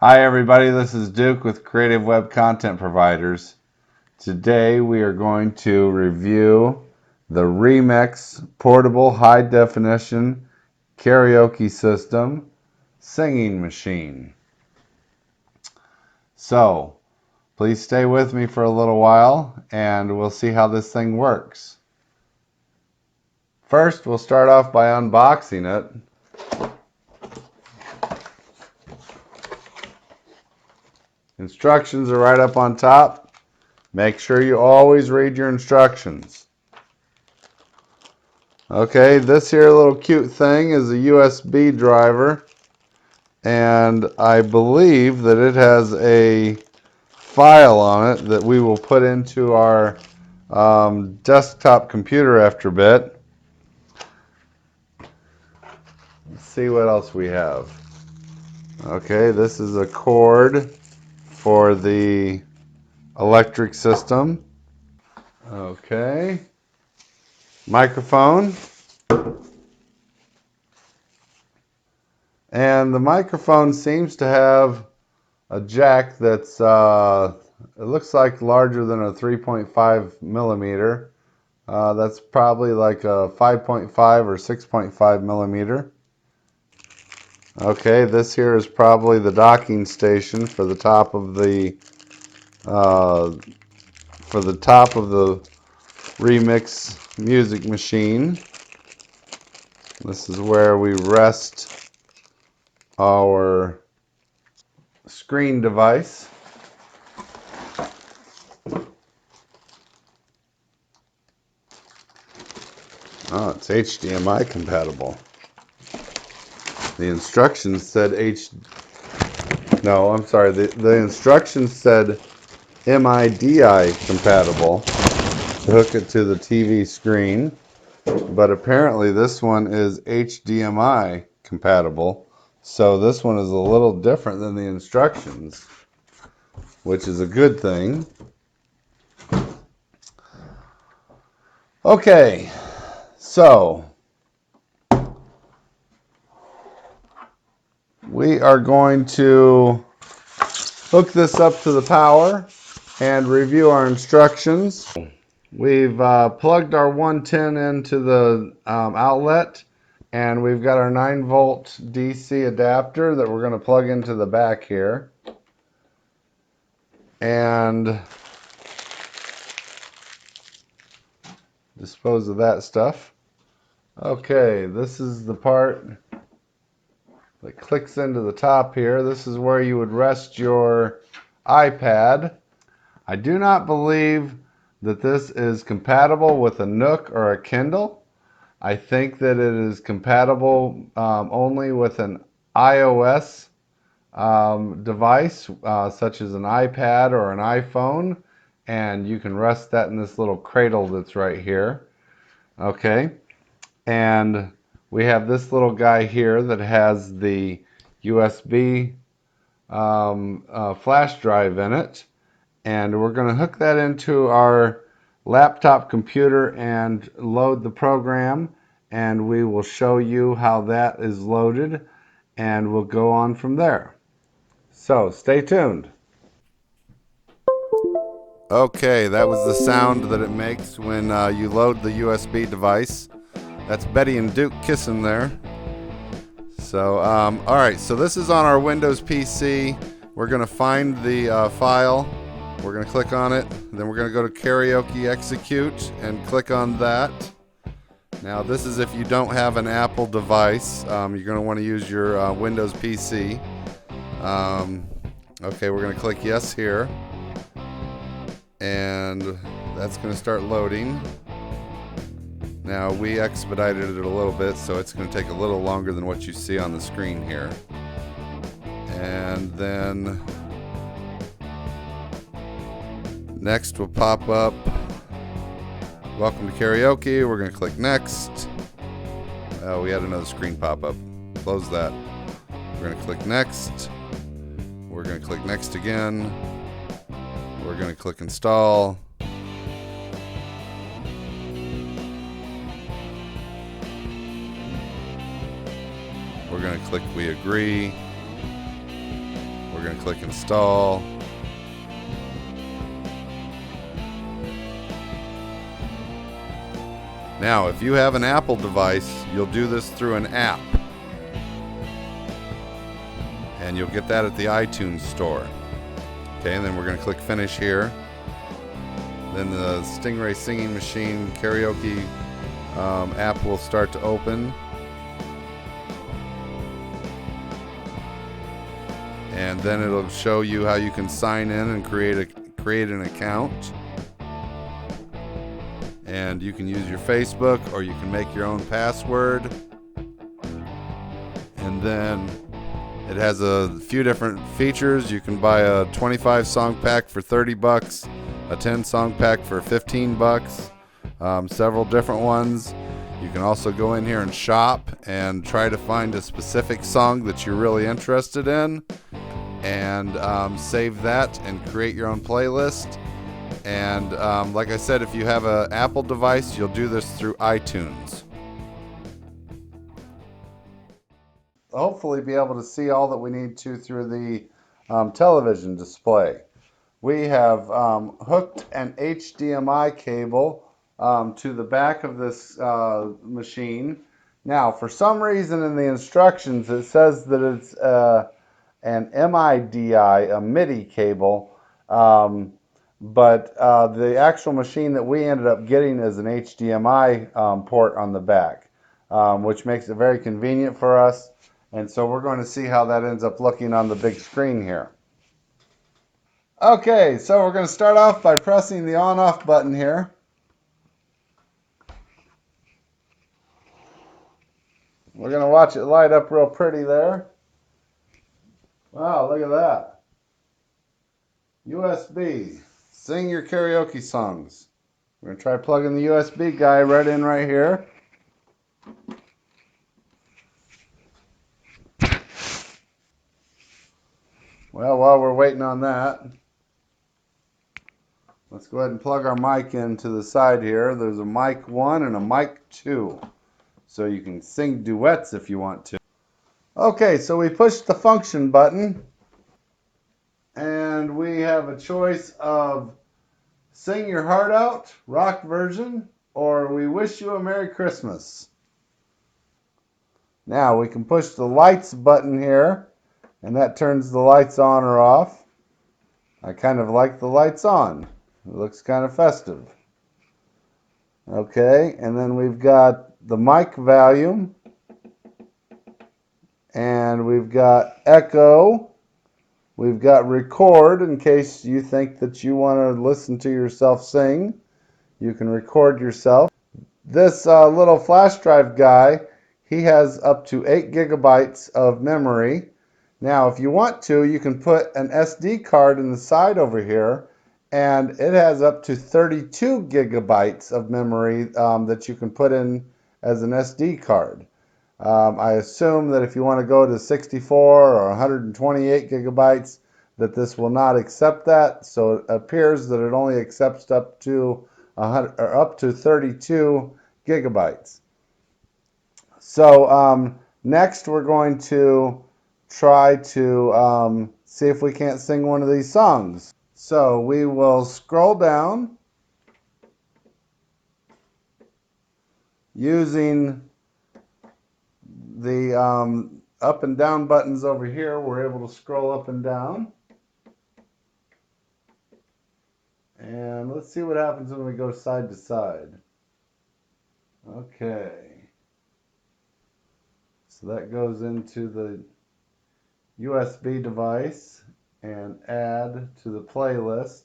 Hi everybody, this is Duke with Creative Web Content Providers. Today we are going to review the Remix Portable High Definition Karaoke System Singing Machine. So, please stay with me for a little while and we'll see how this thing works. First, we'll start off by unboxing it. Instructions are right up on top. Make sure you always read your instructions. Okay, this here little cute thing is a USB driver, and I believe that it has a file on it that we will put into our desktop computer after a bit. Let's see what else we have. Okay, this is a cord for the electric system. Okay, microphone. And the microphone seems to have a jack that's, it looks like larger than a 3.5 millimeter. That's probably like a 5.5 or 6.5 millimeter. Okay, this here is probably the docking station for the top of the Remix music machine. This is where we rest our screen device. Oh, it's HDMI compatible. The instructions said the instructions said MIDI compatible to hook it to the TV screen, but apparently this one is HDMI compatible, so this one is a little different than the instructions, which is a good thing. Okay, so we are going to hook this up to the power and review our instructions. We've plugged our 110 into the outlet, and we've got our 9-volt DC adapter that we're going to plug into the back here. And dispose of that stuff. Okay, this is the part that clicks into the top here. This is where you would rest your iPad. I do not believe that this is compatible with a Nook or a Kindle. I think that it is compatible only with an iOS device, such as an iPad or an iPhone, and you can rest that in this little cradle that's right here. Okay, and we have this little guy here that has the USB flash drive in it, and we're going to hook that into our laptop computer and load the program, and we will show you how that is loaded, and we'll go on from there. So stay tuned. Okay, that was the sound that it makes when you load the USB device. That's Betty and Duke kissing there. So, alright, so this is on our Windows PC. We're going to find the file. We're going to click on it. Then we're going to go to Karaoke Execute and click on that. Now, this is if you don't have an Apple device. You're going to want to use your Windows PC. Okay, we're going to click yes here. And that's going to start loading. Now, we expedited it a little bit, so it's going to take a little longer than what you see on the screen here. And then next will pop up, welcome to karaoke. We're going to click next. Oh, we had another screen pop up. Close that. We're going to click next. We're going to click next again. We're going to click install. We're going to click we agree. We're going to click install. Now, if you have an Apple device, you'll do this through an app. And you'll get that at the iTunes store. Okay, and then we're going to click finish here. Then the Stingray Singing Machine Karaoke app will start to open. And then it'll show you how you can sign in and create an account. And you can use your Facebook, or you can make your own password. And then it has a few different features. You can buy a 25 song pack for $30, a 10 song pack for $15, several different ones. You can also go in here and shop and try to find a specific song that you're really interested in, and save that and create your own playlist. And like I said, if you have an Apple device, you'll do this through iTunes. Hopefully be able to see all that we need to through the television display. We have hooked an HDMI cable to the back of this machine. Now, for some reason in the instructions, it says that it's an MIDI, a MIDI cable, but the actual machine that we ended up getting is an HDMI port on the back, which makes it very convenient for us. And so we're going to see how that ends up looking on the big screen here. Okay, so we're going to start off by pressing the on-off button here. We're going to watch it light up real pretty there. Wow, look at that. USB. Sing your karaoke songs. We're going to try plugging the USB guy right in right here. Well, while we're waiting on that, let's go ahead and plug our mic into the side here. There's a mic 1 and a mic 2. So you can sing duets if you want to. Okay, so we pushed the function button, and we have a choice of Sing Your Heart Out, rock version, or We Wish You a Merry Christmas. Now we can push the lights button here, and that turns the lights on or off. I kind of like the lights on. It looks kind of festive. Okay, and then we've got the mic volume, and we've got echo. We've got record in case you think that you want to listen to yourself sing. You can record yourself. This little flash drive guy, he has up to 8 gigabytes of memory. Now, if you want to, you can put an SD card in the side over here, and it has up to 32 gigabytes of memory that you can put in as an SD card. I assume that if you want to go to 64 or 128 gigabytes, that this will not accept that. So it appears that it only accepts up to 32 gigabytes. So next we're going to try to see if we can't sing one of these songs. So we will scroll down using the up and down buttons over here. We're able to scroll up and down. And let's see what happens when we go side to side. Okay. So that goes into the USB device and add to the playlist.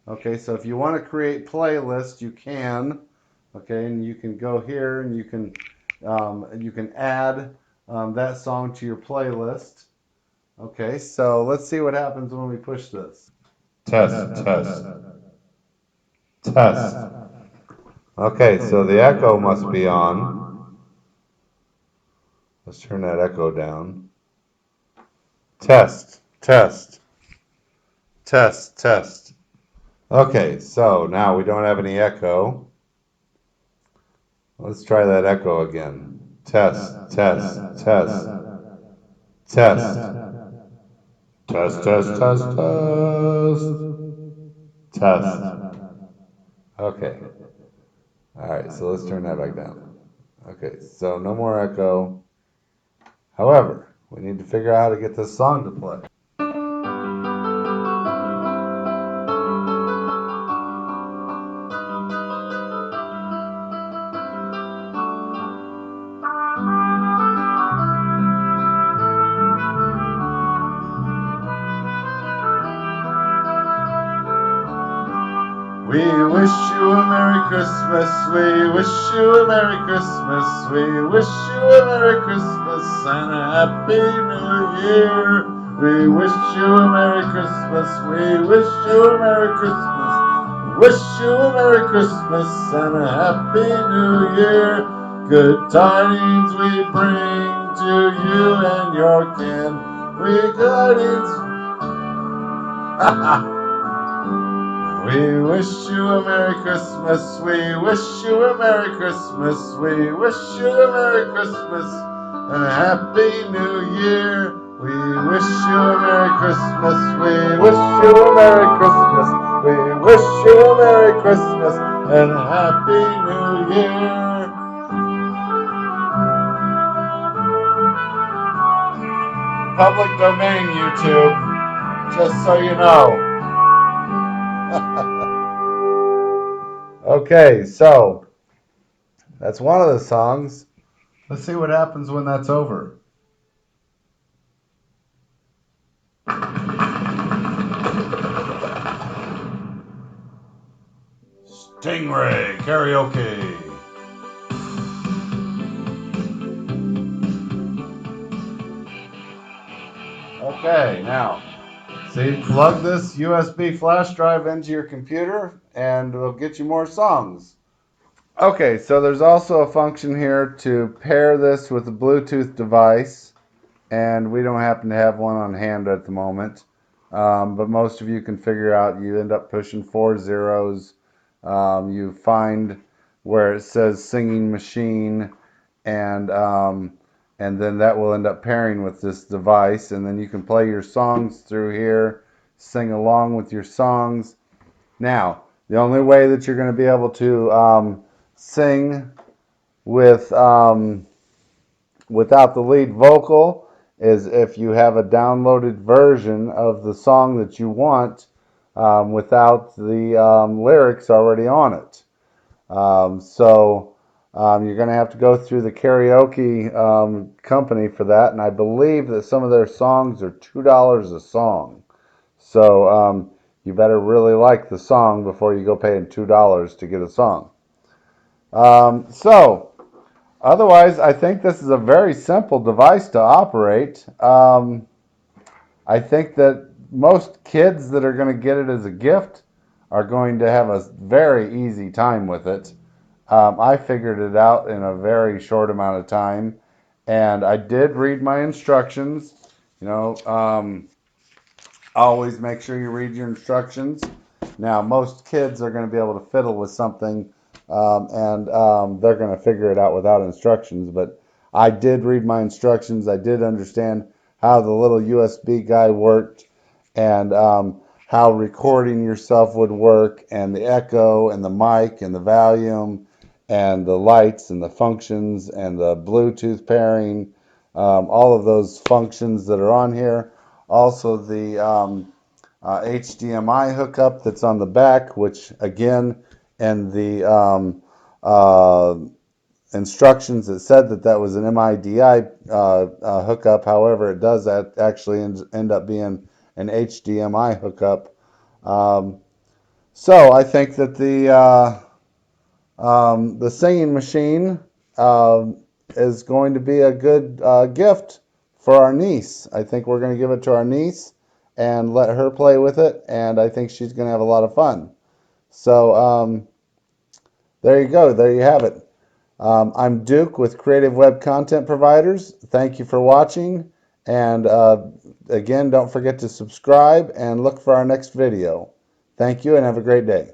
Okay, so if you want to create playlist, you can. Okay, and you can go here and you can add that song to your playlist. Okay, so let's see what happens when we push this. Test, test, test. Okay, so the echo must be on. Let's turn that echo down. Test, test, test, test. Okay, so now we don't have any echo. Let's try that echo again. Test, test, test, test. Test, test, test, test. Test. Okay. Alright, so let's turn that back down. Okay, so no more echo. However, we need to figure out how to get this song to play. We wish you a Merry Christmas, we wish you a Merry Christmas, we wish you a Merry Christmas and a Happy New Year. We wish you a Merry Christmas, we wish you a Merry Christmas, we wish you a Merry Christmas and a Happy New Year. Good tidings we bring to you and your kin, we tidings. We wish you a Merry Christmas, we wish you a Merry Christmas, we wish you a Merry Christmas and a Happy New Year. We wish you a Merry Christmas, we wish you a Merry Christmas, we wish you a Merry Christmas and a Happy New Year. Public domain, YouTube, just so you know. Okay, so that's one of the songs. Let's see what happens when that's over. Stingray Karaoke. Okay, now, see, plug this USB flash drive into your computer and it'll get you more songs. Okay, so there's also a function here to pair this with a Bluetooth device, and we don't happen to have one on hand at the moment. But most of you can figure out, you end up pushing 4 zeros. You find where it says singing machine, and then that will end up pairing with this device, and then you can play your songs through here, sing along with your songs. Now, the only way that you're going to be able to sing with without the lead vocal is if you have a downloaded version of the song that you want without the lyrics already on it. You're going to have to go through the karaoke company for that, and I believe that some of their songs are $2 a song. So you better really like the song before you go paying $2 to get a song. Otherwise, I think this is a very simple device to operate. I think that most kids that are going to get it as a gift are going to have a very easy time with it. I figured it out in a very short amount of time, and I did read my instructions. You know, always make sure you read your instructions. Now, most kids are going to be able to fiddle with something, and they're going to figure it out without instructions, but I did read my instructions. I did understand how the little USB guy worked, and how recording yourself would work, and the echo, and the mic, and the volume, and the lights, and the functions, and the Bluetooth pairing, all of those functions that are on here. Also the HDMI hookup that's on the back, which again, and the instructions, it said that that was an MIDI hookup. However, it does actually end up being an HDMI hookup. So I think that the singing machine is going to be a good gift for our niece. I think we're going to give it to our niece and let her play with it, and I think she's going to have a lot of fun. So there you go. There you have it. I'm Duke with Creative Web Content Providers. Thank you for watching, and again, don't forget to subscribe and look for our next video. Thank you and have a great day.